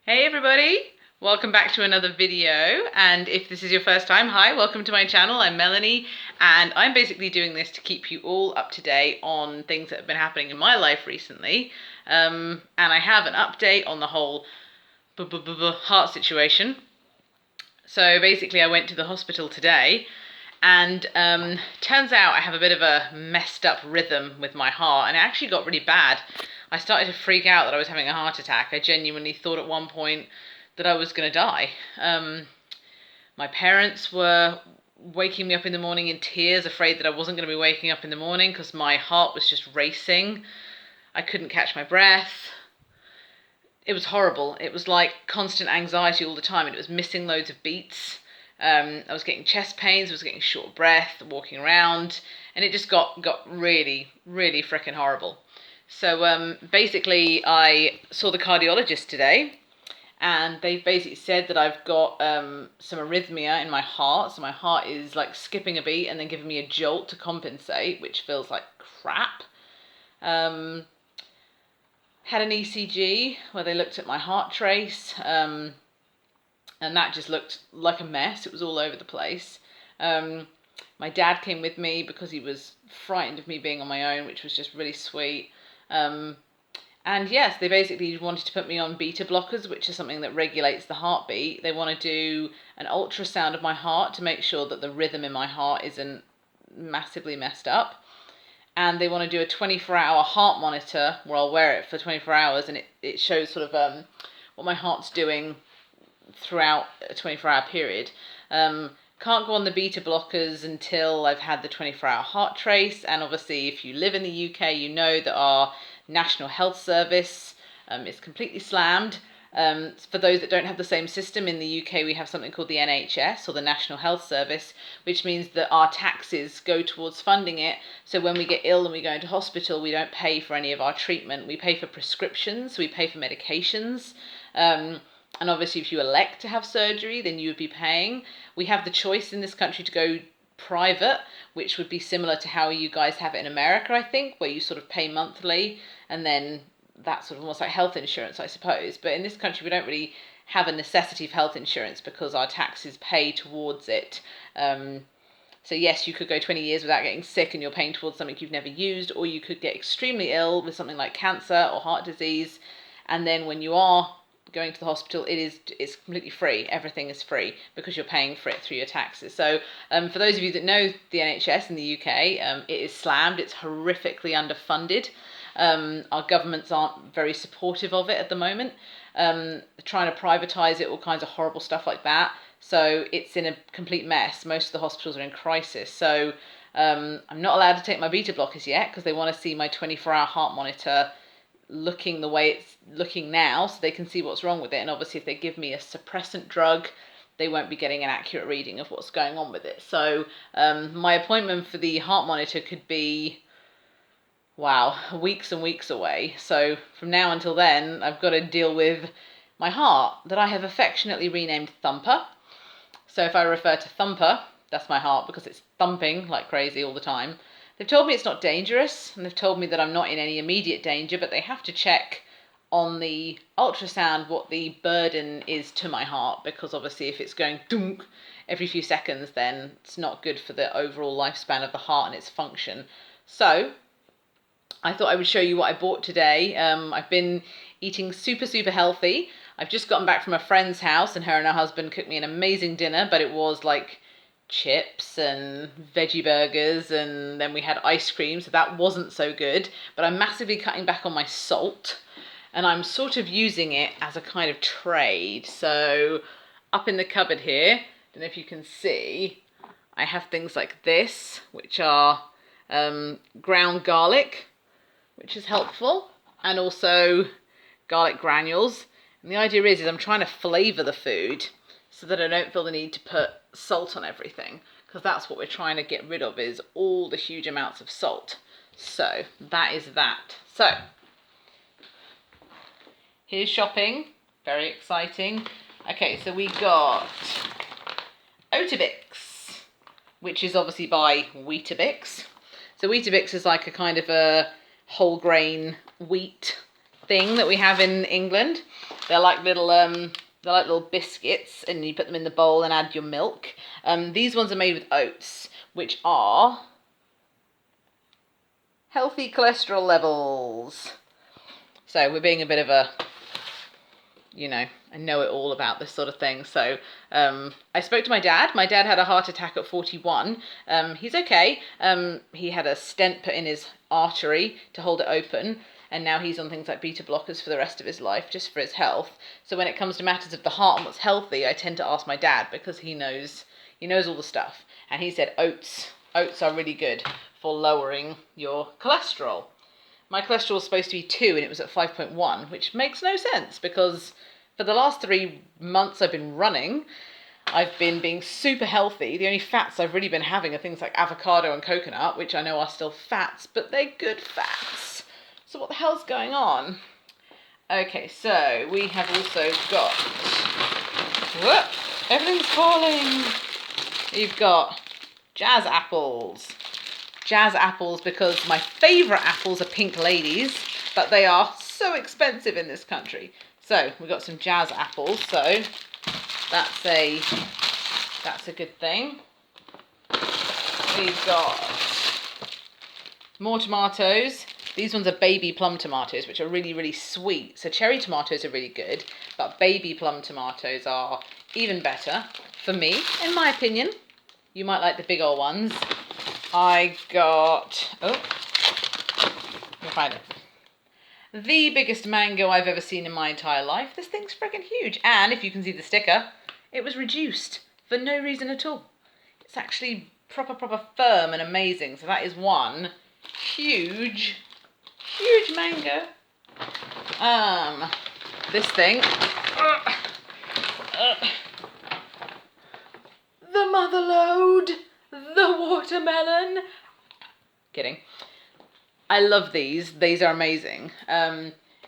Hey everybody, welcome back to another video, and if this is your first time, hi, welcome to my channel. I'm Melanie, and I'm basically doing this to keep you all up to date on things that have been happening in my life recently, and I have an update on the whole heart situation. So basically I went to the hospital today, and turns out I have a bit of a messed up rhythm with my heart, and it actually got really bad. I started to freak out that I was having a heart attack. I genuinely thought at one point that I was going to die. My parents were waking me up in the morning in tears, afraid that I wasn't going to be waking up in the morning because my heart was just racing. I couldn't catch my breath. It was horrible. It was like constant anxiety all the time, and it was missing loads of beats. I was getting chest pains, I was getting short breath, walking around, and it just got really, really freaking horrible. So basically, I saw the cardiologist today, and they basically said that I've got some arrhythmia in my heart. So my heart is like skipping a beat and then giving me a jolt to compensate, which feels like crap. Had an ECG where they looked at my heart trace, and that just looked like a mess. It was all over the place. My dad came with me because he was frightened of me being on my own, which was just really sweet. And yes, they basically wanted to put me on beta blockers, which is something that regulates the heartbeat. They want to do an ultrasound of my heart to make sure that the rhythm in my heart isn't massively messed up. And they want to do a 24-hour heart monitor where I'll wear it for 24 hours, and it shows sort of what my heart's doing throughout a 24-hour period. Can't go on the beta blockers until I've had the 24-hour heart trace, and obviously if you live in the UK, you know that our National Health Service is completely slammed. For those that don't have the same system, in the UK we have something called the NHS, or the National Health Service, which means that our taxes go towards funding it. So when we get ill and we go into hospital, we don't pay for any of our treatment. We pay for prescriptions, we pay for medications. And obviously if you elect to have surgery, then you would be paying. We have the choice in this country to go private, which would be similar to how you guys have it in America, I think, where you sort of pay monthly, and then that's sort of almost like health insurance, I suppose. But in this country, we don't really have a necessity of health insurance because our taxes pay towards it. So yes, you could go 20 years without getting sick and you're paying towards something you've never used, or you could get extremely ill with something like cancer or heart disease, and then when you are going to the hospital, it's completely free. Everything is free because you're paying for it through your taxes. So for those of you that know the NHS in the UK, it is slammed. It's horrifically underfunded. Our governments aren't very supportive of it at the moment. Trying to privatise it, all kinds of horrible stuff like that. So it's in a complete mess. Most of the hospitals are in crisis. So I'm not allowed to take my beta blockers yet because they want to see my 24-hour heart monitor looking the way it's looking now, so they can see what's wrong with it. And obviously if they give me a suppressant drug, they won't be getting an accurate reading of what's going on with it. So my appointment for the heart monitor could be, wow, weeks and weeks away. So from now until then, I've got to deal with my heart that I have affectionately renamed Thumper. So if I refer to Thumper, that's my heart because it's thumping like crazy all the time. They've told me it's not dangerous, and they've told me that I'm not in any immediate danger, but they have to check on the ultrasound what the burden is to my heart, because obviously if it's going dunk every few seconds, then it's not good for the overall lifespan of the heart and its function. So I thought I would show you what I bought today. I've been eating super, super healthy. I've just gotten back from a friend's house, and her and her husband cooked me an amazing dinner, but it was like chips and veggie burgers, and then we had ice cream, so that wasn't so good. But I'm massively cutting back on my salt, and I'm sort of using it as a kind of trade. So up in the cupboard here, I don't know if you can see, I have things like this, which are ground garlic, which is helpful, and also garlic granules. And the idea is I'm trying to flavour the food so that I don't feel the need to put salt on everything, because that's what we're trying to get rid of, is all the huge amounts of salt. So that is that. So here's shopping, very exciting. Okay, so we got Oatabix, which is obviously by Weetabix. So Weetabix is like a kind of a whole grain wheat thing that we have in England. They're like little biscuits, and you put them in the bowl and add your milk. These ones are made with oats, which are healthy cholesterol levels. So we're being a bit of a, I know it all about this sort of thing. So I spoke to my dad. My dad had a heart attack at 41. He's okay. He had a stent put in his artery to hold it open. And now he's on things like beta blockers for the rest of his life, just for his health. So when it comes to matters of the heart and what's healthy, I tend to ask my dad because he knows all the stuff. And he said oats are really good for lowering your cholesterol. My cholesterol was supposed to be 2 and it was at 5.1, which makes no sense because for the last 3 months I've been running, I've been being super healthy. The only fats I've really been having are things like avocado and coconut, which I know are still fats, but they're good fats. So what the hell's going on? Okay, so we have also got... Whoop! Everything's falling! You've got jazz apples. Jazz apples because my favourite apples are pink ladies, but they are so expensive in this country. So we've got some jazz apples, so that's a good thing. We've got more tomatoes. These ones are baby plum tomatoes, which are really, really sweet. So cherry tomatoes are really good, but baby plum tomatoes are even better for me, in my opinion. You might like the big old ones. I got, let me find it. The biggest mango I've ever seen in my entire life. This thing's freaking huge. And if you can see the sticker, it was reduced for no reason at all. It's actually proper firm and amazing. So that is one huge mango. This thing. The mother lode. The watermelon. Kidding. I love these. These are amazing.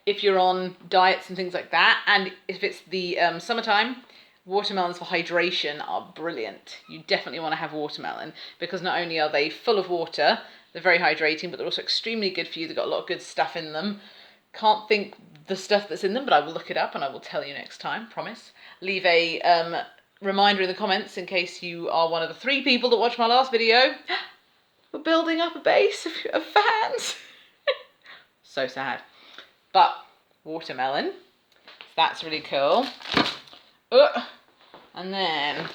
If you're on diets and things like that, and if it's the summertime, watermelons for hydration are brilliant. You definitely want to have watermelon because not only are they full of water, they're very hydrating, but they're also extremely good for you. They've got a lot of good stuff in them. Can't think the stuff that's in them, but I will look it up and I will tell you next time, promise. Leave a reminder in the comments in case you are one of the 3 people that watched my last video. We're building up a base of fans. So sad. But watermelon, that's really cool. And then,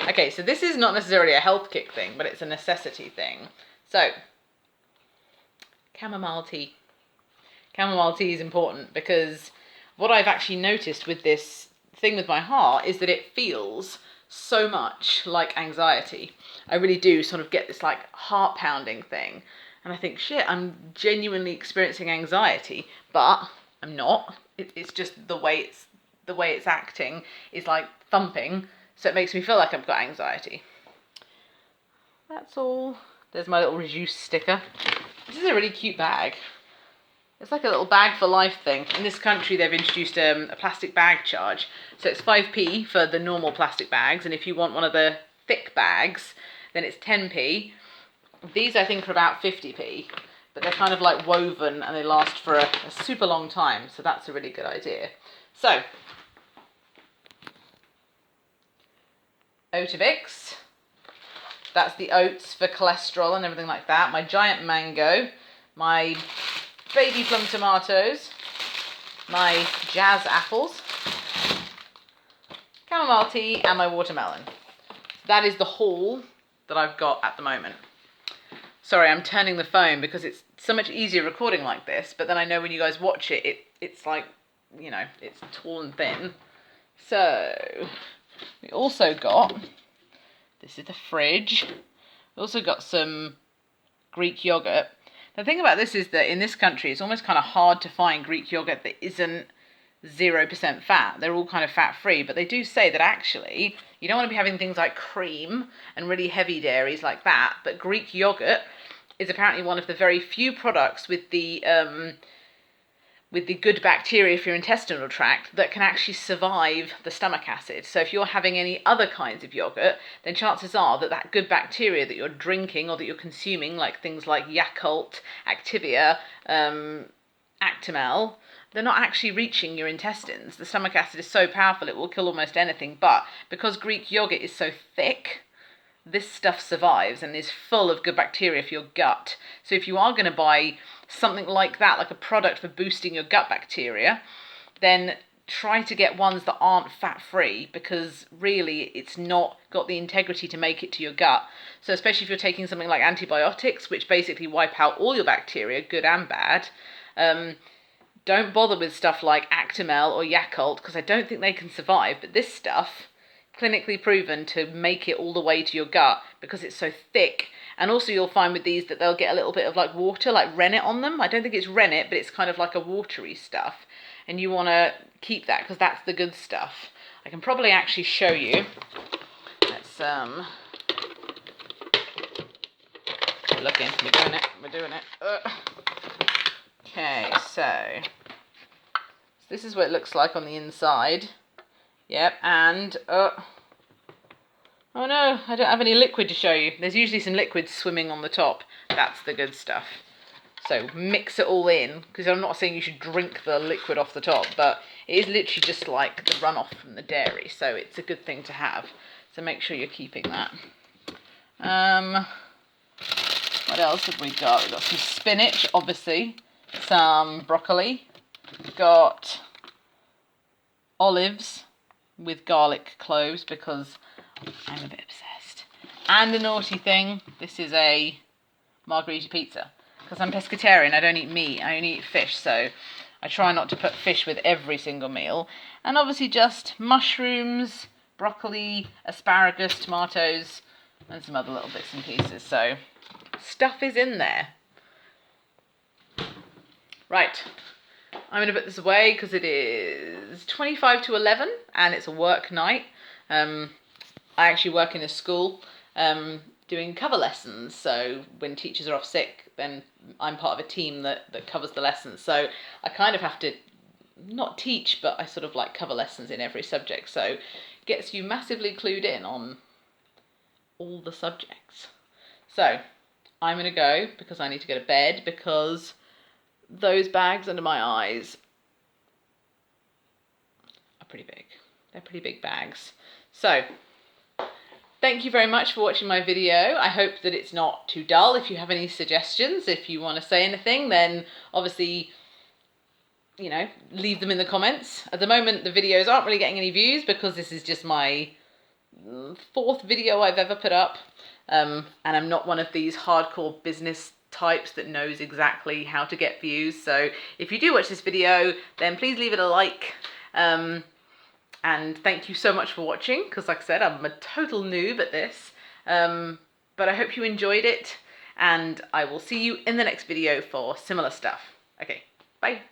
okay, so this is not necessarily a health kick thing, but it's a necessity thing. So, chamomile tea. Chamomile tea is important because what I've actually noticed with this thing with my heart is that it feels so much like anxiety. I really do sort of get this like heart pounding thing. And I think, shit, I'm genuinely experiencing anxiety, but I'm not. It's just the way it's acting is like thumping. So it makes me feel like I've got anxiety. That's all. There's my little reduced sticker. This is a really cute bag. It's like a little bag for life thing. In this country, they've introduced a plastic bag charge. So it's 5p for the normal plastic bags. And if you want one of the thick bags, then it's 10p. These, I think, are about 50p. But they're kind of like woven and they last for a super long time. So that's a really good idea. So, Oativix. That's the oats for cholesterol and everything like that. My giant mango. My baby plum tomatoes, my jazz apples, chamomile tea, and my watermelon. That is the haul that I've got at the moment. Sorry, I'm turning the phone because it's so much easier recording like this, but then I know when you guys watch it, it's like, it's tall and thin. So, we also got, this is the fridge, we also got some Greek yogurt. The thing about this is that in this country, it's almost kind of hard to find Greek yogurt that isn't 0% fat. They're all kind of fat-free, but they do say that actually you don't want to be having things like cream and really heavy dairies like that, but Greek yogurt is apparently one of the very few products with the good bacteria for your intestinal tract that can actually survive the stomach acid. So if you're having any other kinds of yogurt, then chances are that good bacteria that you're drinking or that you're consuming, like things like Yakult, Activia, Actimel, they're not actually reaching your intestines. The stomach acid is so powerful it will kill almost anything, but because Greek yogurt is so thick, this stuff survives and is full of good bacteria for your gut. So if you are going to buy something like that, like a product for boosting your gut bacteria, then try to get ones that aren't fat-free, because really it's not got the integrity to make it to your gut. So especially if you're taking something like antibiotics, which basically wipe out all your bacteria, good and bad, don't bother with stuff like Actimel or Yakult, because I don't think they can survive. But this stuff, clinically proven to make it all the way to your gut because it's so thick. And also you'll find with these that they'll get a little bit of like water, like rennet on them. I don't think it's rennet, but it's kind of like a watery stuff. And you want to keep that because that's the good stuff. I can probably actually show you. Let's looking. We're doing it. Okay, so this is what it looks like on the inside. Yep, and oh no, I don't have any liquid to show you. There's usually some liquid swimming on the top. That's the good stuff. So mix it all in, because I'm not saying you should drink the liquid off the top, but it is literally just like the runoff from the dairy, so it's a good thing to have. So make sure you're keeping that. What else have we got? We've got some spinach, obviously, some broccoli, we've got olives with garlic cloves because I'm a bit obsessed. And a naughty thing, this is a margherita pizza. Because I'm pescatarian, I don't eat meat, I only eat fish, so I try not to put fish with every single meal. And obviously just mushrooms, broccoli, asparagus, tomatoes, and some other little bits and pieces. So stuff is in there. Right, I'm going to put this away because it is 25 to 11 and it's a work night. I actually work in a school doing cover lessons, so when teachers are off sick, then I'm part of a team that covers the lessons. So I kind of have to not teach, but I sort of like cover lessons in every subject, so it gets you massively clued in on all the subjects. So I'm going to go because I need to go to bed, because those bags under my eyes are pretty big. They're pretty big bags. So thank you very much for watching my video. I hope that it's not too dull. If you have any suggestions, if you want to say anything, then obviously, you know, leave them in the comments. At the moment, the videos aren't really getting any views because this is just my 4th video I've ever put up. And I'm not one of these hardcore business types that knows exactly how to get views. So if you do watch this video, then please leave it a like. And thank you so much for watching, because like I said, I'm a total noob at this. But I hope you enjoyed it, and I will see you in the next video for similar stuff. Okay, bye.